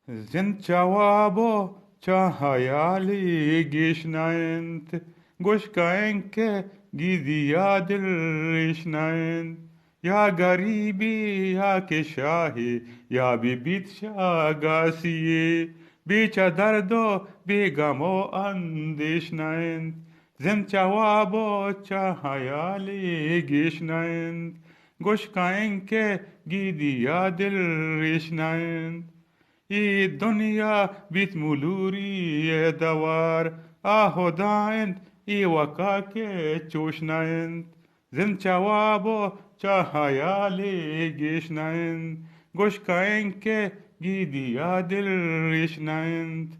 زين جوابو چهایالی گشنایند گوش که گیدی دل ریشنایند یا غریبی یا که شاهی یا بی بیت شاگاسیه بیچه درد و بیگم و اندیشنایند زین جوابو چهایالی گشنایند گوش که گیدی دل ریشنایند ای دنیا بیت ملوری دوار آهودایند ای وکا که چوشنایند زن جوابو چهایالی گشنایند گوش که گیدی دل ریشنایند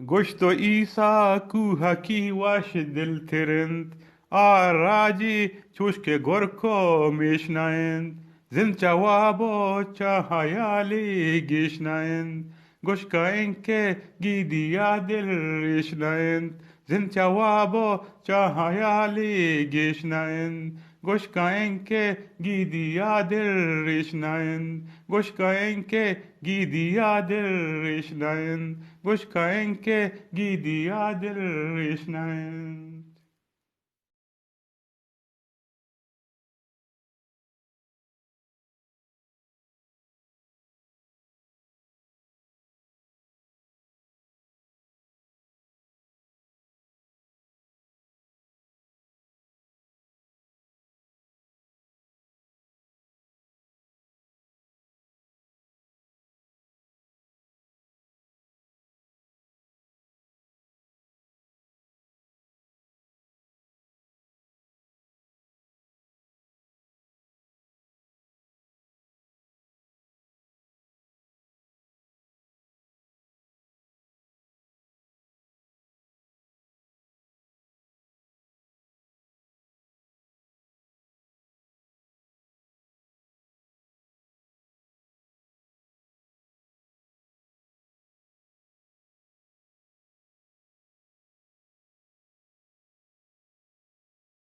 گشت و ایسا کوه کی واش دل ترند آراجی چوشک گرکو میشنایند زن جوابو چهایالی گشنایند گوش که گیدی دل ریشنایند زن جوابو چهایالی گشنایند گوش که گیدی دل ریشنایند گوش که گیدی دل ریشنایند گوش که گیدی دل ریشنایند